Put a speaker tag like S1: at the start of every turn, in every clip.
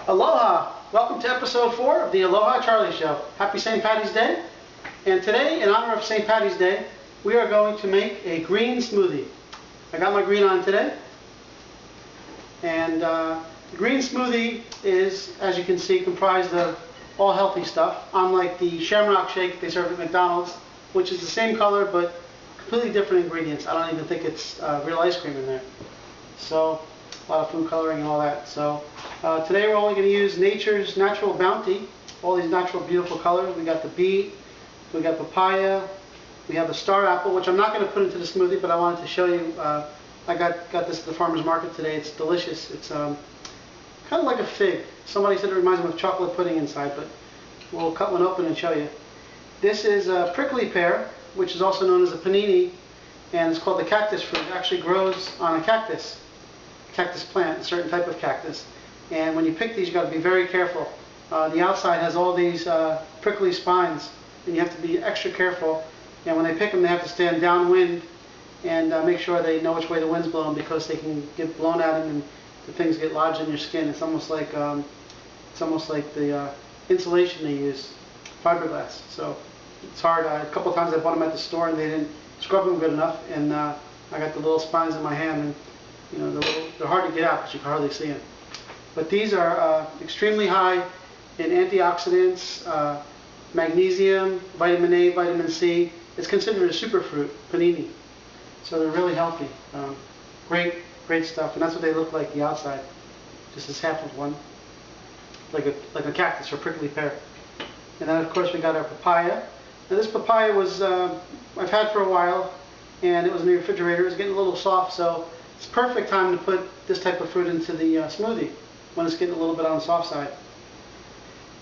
S1: Aloha! Welcome to episode 4 of the Aloha Charlie Show. Happy St. Patty's Day. And today, in honor of St. Patty's Day, we are going to make a green smoothie. I got my green on today. And the green smoothie is, as you can see, comprised of all healthy stuff. Unlike the shamrock shake they serve at McDonald's, which is the same color but completely different ingredients. I don't even think it's real ice cream in there. So, a lot of food coloring and all that. So today we're only going to use nature's natural bounty, all these natural beautiful colors. We got the beet, we got papaya, we have the star apple, which I'm not going to put into the smoothie, but I wanted to show you. I got this at the farmer's market today. It's delicious. It's kind of like a fig. Somebody said it reminds them of chocolate pudding inside, but we'll cut one open and show you. This is a prickly pear, which is also known as a panini, and it's called the cactus fruit. It actually grows on a cactus plant, a certain type of cactus. And when you pick these, you've got to be very careful. The outside has all these prickly spines, and you have to be extra careful. And when they pick them, they have to stand downwind and make sure they know which way the wind's blowing, because they can get blown at them and the things get lodged in your skin. It's almost like the insulation they use, fiberglass. So it's hard. A couple of times I bought them at the store and they didn't scrub them good enough, and I got the little spines in my hand, and you know, they're hard to get out because you can hardly see them. But these are extremely high in antioxidants, magnesium, vitamin A, vitamin C. It's considered a superfruit, panini. So they're really healthy. Great stuff. And that's what they look like, the outside. Just as half of one. Like a cactus or prickly pear. And then of course we got our papaya. Now this papaya was, I've had for a while, and it was in the refrigerator. It was getting a little soft, so it's perfect time to put this type of fruit into the smoothie when it's getting a little bit on the soft side.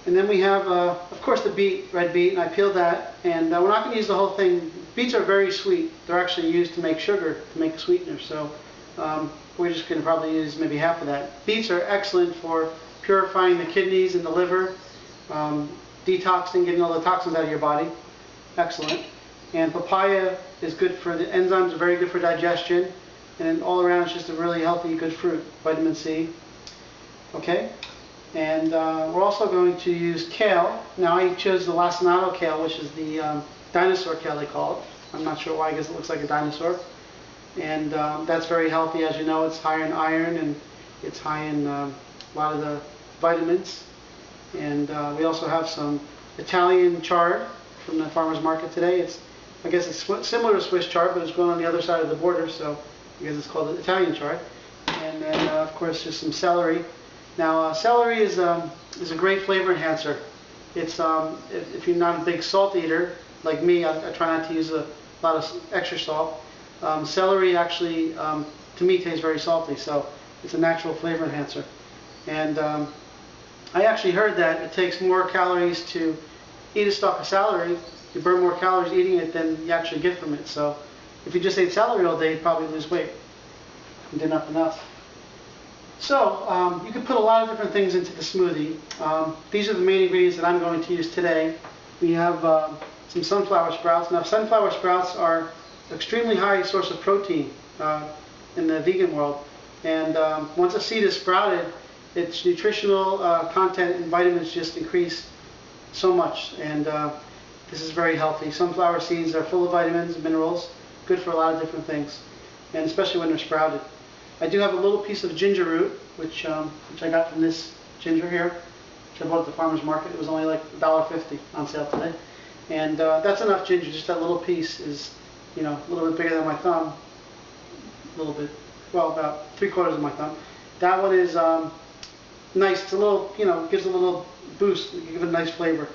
S1: And then we have, of course, the beet, red beet, and I peeled that. And we're not going to use the whole thing. Beets are very sweet. They're actually used to make sugar, to make a sweetener. So we're just going to probably use maybe half of that. Beets are excellent for purifying the kidneys and the liver, detoxing, getting all the toxins out of your body. Excellent. And papaya is good for the enzymes, are very good for digestion. And all around it's just a really healthy, good fruit. Vitamin C. Okay? And we're also going to use kale. Now I chose the lacinato kale, which is the dinosaur kale they call it. I'm not sure why, I guess it looks like a dinosaur. And that's very healthy. As you know, it's high in iron, and it's high in a lot of the vitamins. And we also have some Italian chard from the farmer's market today. I guess it's similar to Swiss chard, but it's grown on the other side of the border, so I guess it's called Italian chard. And then, of course, just some celery. Now, celery is a great flavor enhancer. It's if you're not a big salt eater like me, I try not to use a lot of extra salt. Celery actually, to me, tastes very salty, so it's a natural flavor enhancer. And I actually heard that it takes more calories to eat a stalk of celery. You burn more calories eating it than you actually get from it. So if you just ate celery all day, you'd probably lose weight and do nothing else. So you can put a lot of different things into the smoothie. These are the main ingredients that I'm going to use today. We have some sunflower sprouts. Now, sunflower sprouts are an extremely high source of protein in the vegan world. And once a seed is sprouted, its nutritional content and vitamins just increase so much. And this is very healthy. Sunflower seeds are full of vitamins and minerals, good for a lot of different things, and especially when they're sprouted. I do have a little piece of ginger root, which I got from this ginger here, which I bought at the farmer's market. It was only like $1.50 on sale today. And that's enough ginger. Just that little piece is, you know, a little bit bigger than my thumb. A little bit, well, about 3/4 of my thumb. That one is nice. It's a little, you know, gives a little boost. Give it a nice flavor.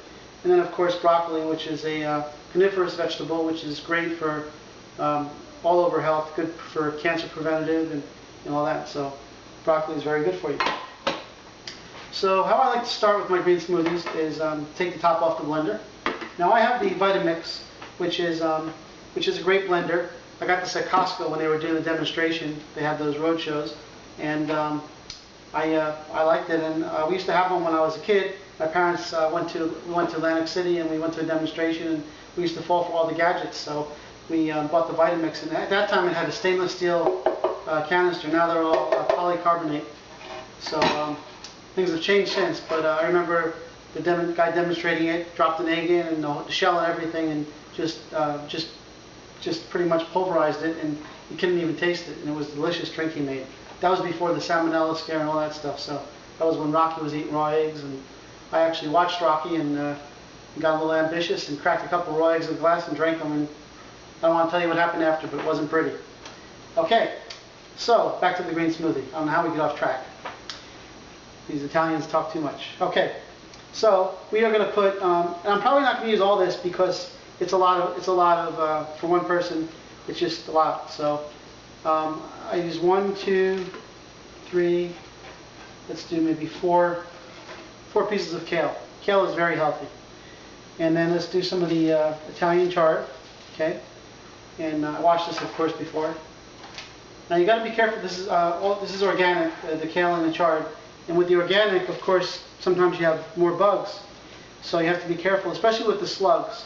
S1: And then, of course, broccoli, which is a coniferous vegetable, which is great for all over health, good for cancer preventative and all that. So broccoli is very good for you. So how I like to start with my green smoothies is take the top off the blender. Now I have the Vitamix, which is a great blender. I got this at Costco when they were doing the demonstration. They had those road shows, and I liked it. And we used to have one when I was a kid. My parents went to Atlantic City, and we went to a demonstration, and we used to fall for all the gadgets. So we bought the Vitamix, and at that time it had a stainless steel canister. Now they're all polycarbonate. So Things have changed since, but I remember the guy demonstrating it, dropped an egg in and the shell and everything, and just pretty much pulverized it, and you couldn't even taste it, and it was a delicious drink he made. That was before the salmonella scare and all that stuff, so that was when Rocky was eating raw eggs, and I actually watched Rocky and got a little ambitious and cracked a couple raw eggs in a glass and drank them, and I don't want to tell you what happened after, but it wasn't pretty. Okay, so back to the green smoothie. I don't know how we get off track. These Italians talk too much. Okay, so we are going to put, and I'm probably not going to use all this because it's a lot of for one person, it's just a lot. So I use 1, 2, 3, let's do maybe four pieces of kale. Kale is very healthy. And then let's do some of the Italian chard, okay? And I washed this, of course, before. Now you got to be careful. This is organic, the kale and the chard. And with the organic, of course, sometimes you have more bugs. So you have to be careful, especially with the slugs.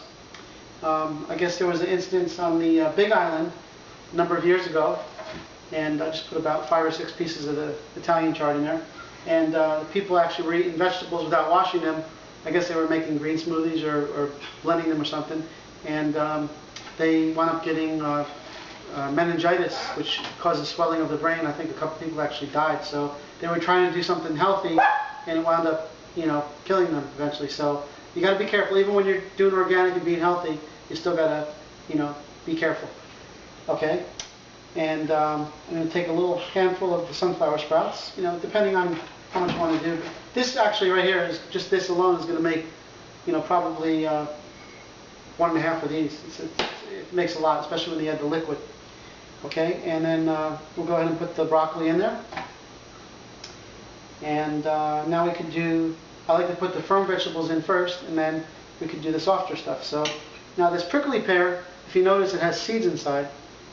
S1: I guess there was an instance on the Big Island a number of years ago, and I just put about 5 or 6 pieces of the Italian chard in there. And people actually were eating vegetables without washing them. I guess they were making green smoothies or blending them or something. And they wound up getting meningitis, which causes swelling of the brain. I think a couple people actually died. So they were trying to do something healthy, and it wound up, killing them eventually. So you got to be careful. Even when you're doing organic and being healthy, you still got to, be careful. Okay. And I'm going to take a little handful of the sunflower sprouts, depending on how much you want to do. This actually right here is just this alone is going to make, probably 1.5 of these. It makes a lot, especially when you add the liquid. Okay, and then we'll go ahead and put the broccoli in there. And now we can do, I like to put the firm vegetables in first, and then we can do the softer stuff. So now this prickly pear, if you notice, it has seeds inside.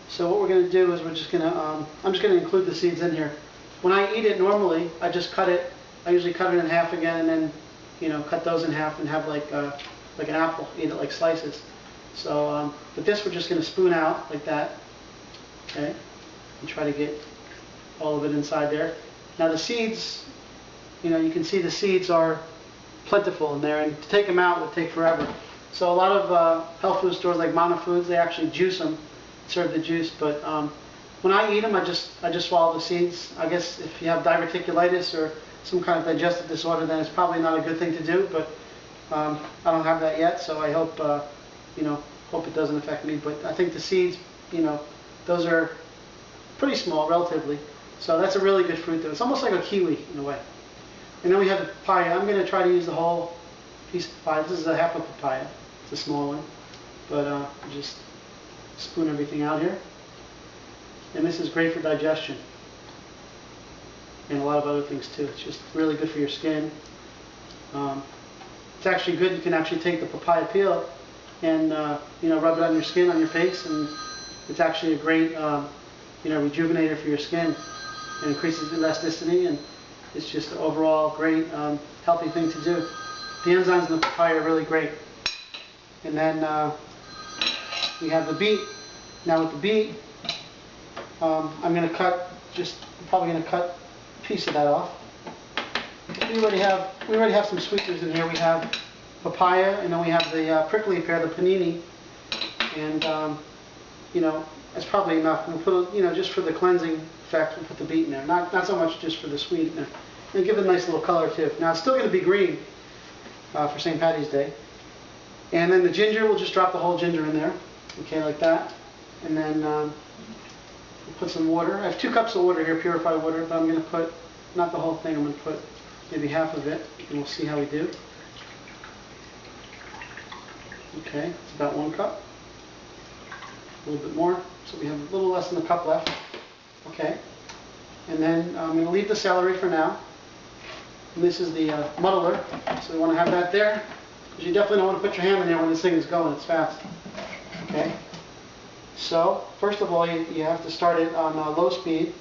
S1: So what we're going to do is I'm just going to include the seeds in here. When I eat it normally, I just cut it. I usually cut it in half again, and then cut those in half and have like an apple, eat it like slices. So, but this we're just going to spoon out like that. Okay, and try to get all of it inside there. Now the seeds, you can see the seeds are plentiful in there, and to take them out would take forever. So a lot of health food stores like Mana Foods, they actually juice them, serve the juice. But when I eat them, I just swallow the seeds. I guess if you have diverticulitis or some kind of digestive disorder, then it's probably not a good thing to do. But I don't have that yet, so I hope hope it doesn't affect me. But I think the seeds, those are pretty small relatively. So that's a really good fruit though. It's almost like a kiwi in a way. And then we have the papaya. I'm going to try to use the whole piece of papaya. This is a half a papaya. It's a small one. But just spoon everything out here. And this is great for digestion. And a lot of other things too. It's just really good for your skin. It's actually good. You can actually take the papaya peel and rub it on your skin, on your face, and it's actually a great rejuvenator for your skin. It increases elasticity, and it's just an overall great healthy thing to do. The enzymes in the papaya are really great. And then we have the beet. Now with the beet, I'm probably going to cut a piece of that off. We already have some sweeteners in here. We have papaya, and then we have the prickly pear, the panini, and that's probably enough. We'll put just for the cleansing effect, we'll put the beet in there. Not so much just for the sweetener. And give it a nice little color too. Now it's still going to be green for St. Patty's Day. And then the ginger, we'll just drop the whole ginger in there, okay, like that. And then we'll put some water. I have 2 cups of water here, purified water, but I'm going to put not the whole thing. I'm going to put maybe half of it, and we'll see how we do. Okay, it's about 1 cup. A little bit more, so we have a little less than a cup left. Okay, and then I'm going to leave the celery for now. And this is the muddler, so we want to have that there, because you definitely don't want to put your hand in there when this thing is going. It's fast. Okay, so first of all, you have to start it on low speed.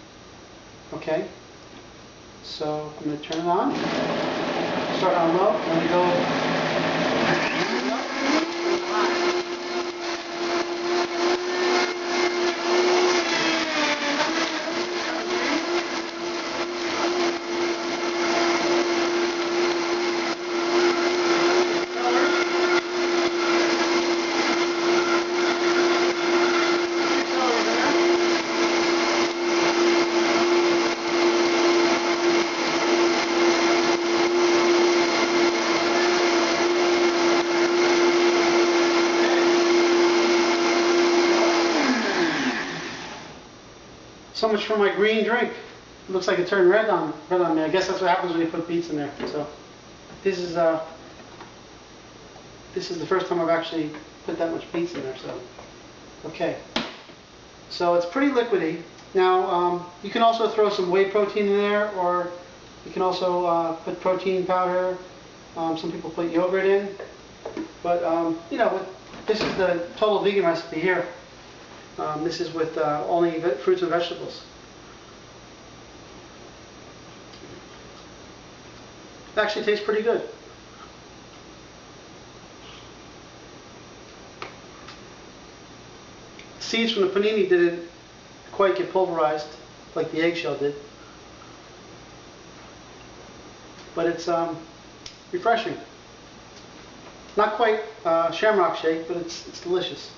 S1: Okay, so I'm going to turn it on. Start on low, and we go. much for my green drink. It looks like it turned red on me. I guess that's what happens when you put beets in there. So this is the first time I've actually put that much beets in there. So okay. So it's pretty liquidy. Now you can also throw some whey protein in there, or you can also put protein powder. Some people put yogurt in, but you know, this is the total vegan recipe here. This is with only fruits and vegetables. It actually tastes pretty good. Seeds from the panini didn't quite get pulverized like the eggshell did, but it's refreshing. Not quite shamrock shake, but it's delicious.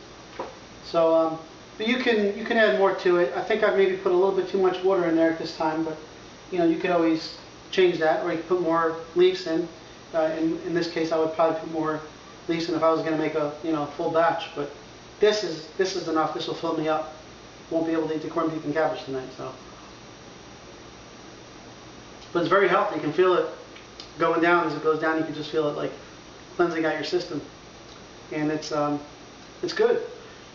S1: So, but you can add more to it. I think I maybe put a little bit too much water in there at this time, but you know, you could always change that, or you could put more leaves in. In this case, I would probably put more leaves in if I was going to make a full batch. But this is enough. This will fill me up. Won't be able to eat the corned beef and cabbage tonight. So, but it's very healthy. You can feel it going down as it goes down. You can just feel it like cleansing out your system, and it's good.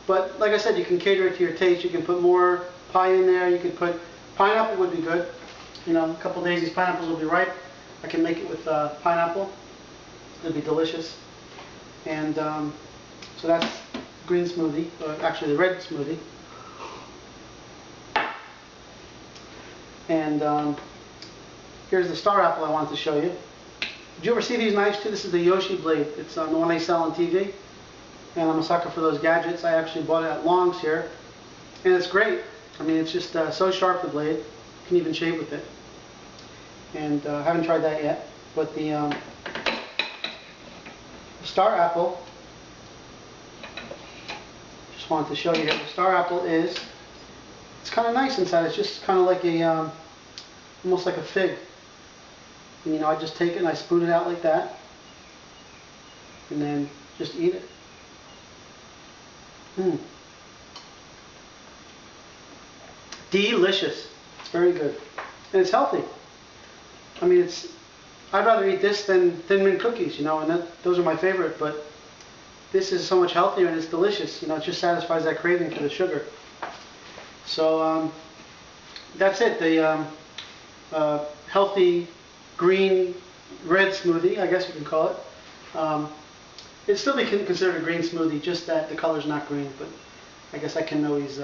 S1: But like I said, you can cater it to your taste. You can put more pie in there. You could put pineapple would be good. You know, a couple of days these pineapples will be ripe. I can make it with pineapple. It'll be delicious. And so that's green smoothie, or actually the red smoothie. And here's the star apple I wanted to show you. Did you ever see these knives too? This is the Yoshi blade. It's the one they sell on TV. And I'm a sucker for those gadgets. I actually bought it at Long's here. And it's great. I mean, it's just so sharp, the blade. You can even shave with it. And I haven't tried that yet. But the star apple, just wanted to show you here. The star apple it's kind of nice inside. It's just kind of like a, almost like a fig. And, you know, I just take it and I spoon it out like that. And then just eat it. Delicious. It's very good. And it's healthy. I mean, I'd rather eat this than Thin Mint cookies, you know, and those are my favorite, but this is so much healthier and it's delicious. You know, it just satisfies that craving for the sugar. So that's it. The healthy green red smoothie, I guess you can call it. It'd still be considered a green smoothie, just that the color's not green. But I guess I can always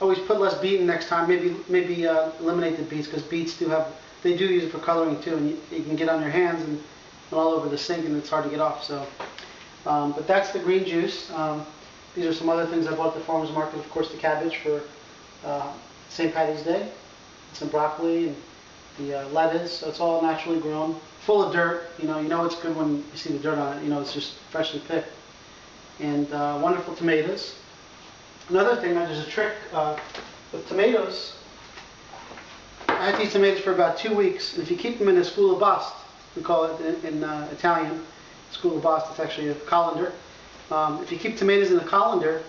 S1: put less beet in next time. Maybe eliminate the beets, because beets they do use it for coloring too, and you can get on your hands and all over the sink, and it's hard to get off. So, but that's the green juice. These are some other things I bought at the farmer's market. Of course, the cabbage for St. Patty's Day, some broccoli, and the lettuce. So it's all naturally grown, full of dirt. You know it's good when you see the dirt on it. You know it's just freshly picked. And wonderful tomatoes. Another thing, there's a trick with tomatoes. I had these tomatoes for about 2 weeks, and if you keep them in a scuola bast, we call it in Italian, scuola bast, it's actually a colander. If you keep tomatoes in a colander,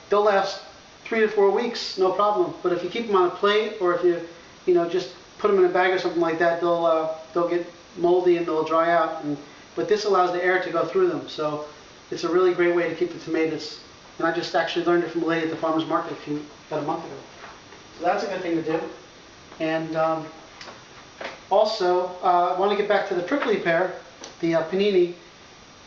S1: they'll last 3 to 4 weeks, no problem. But if you keep them on a plate, or if you just put them in a bag or something like that, they'll get moldy and they'll dry out. But this allows the air to go through them, so it's a really great way to keep the tomatoes. And I just actually learned it from a lady at the farmer's market about a month ago. So that's a good thing to do. And also, I want to get back to the prickly pear, the panini.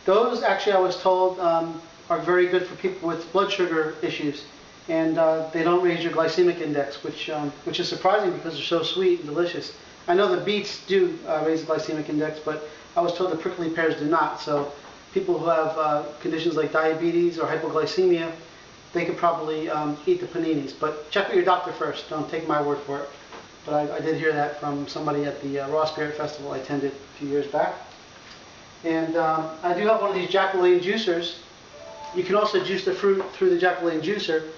S1: Those actually, I was told, are very good for people with blood sugar issues. And they don't raise your glycemic index, which is surprising because they're so sweet and delicious. I know the beets do raise the glycemic index, but I was told the prickly pears do not. So people who have conditions like diabetes or hypoglycemia, they could probably eat the paninis. But check with your doctor first. Don't take my word for it. But I did hear that from somebody at the Raw Spirit Festival I attended a few years back. And I do have one of these Jack LaLanne juicers. You can also juice the fruit through the Jack LaLanne juicer.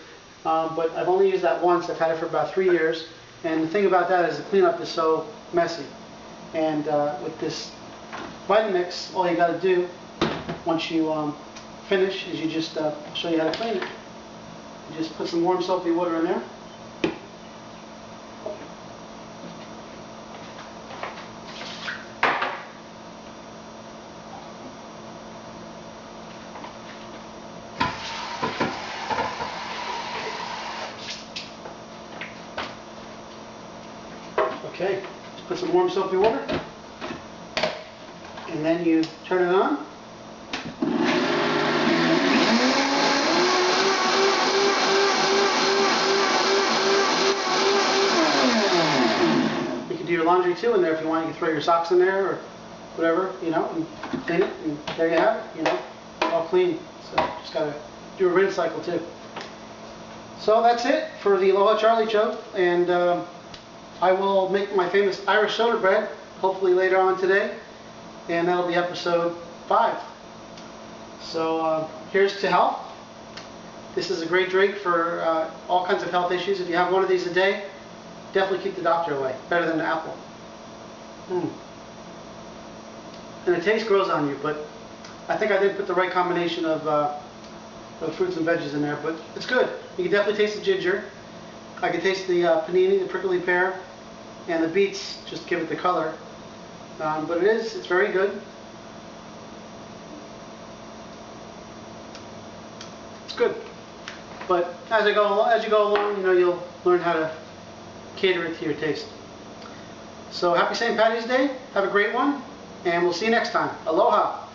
S1: But I've only used that once. I've had it for about 3 years. And the thing about that is the cleanup is so messy. And with this Vitamix, all you got to do once you finish is you just, I'll show you how to clean it. You just put some warm soapy water in there. Okay, just put some warm soapy water, and then you turn it on. You can do your laundry too in there if you want. You can throw your socks in there or whatever, you know, and clean it, and there you have it, you know, all clean. So just gotta do a rinse cycle too. So that's it for the Aloha Charlie show, and I will make my famous Irish soda bread hopefully later on today, and that'll be episode 5. So here's to health. This is a great drink for all kinds of health issues. If you have one of these a day, definitely keep the doctor away. Better than an apple. And the taste grows on you, but I think I did put the right combination of fruits and veggies in there, but it's good. You can definitely taste the ginger. I can taste the panini, the prickly pear, and the beets just give it the color. But it's very good. It's good. But as you go along, you know, you'll learn how to cater it to your taste. So happy St. Paddy's Day. Have a great one, and we'll see you next time. Aloha.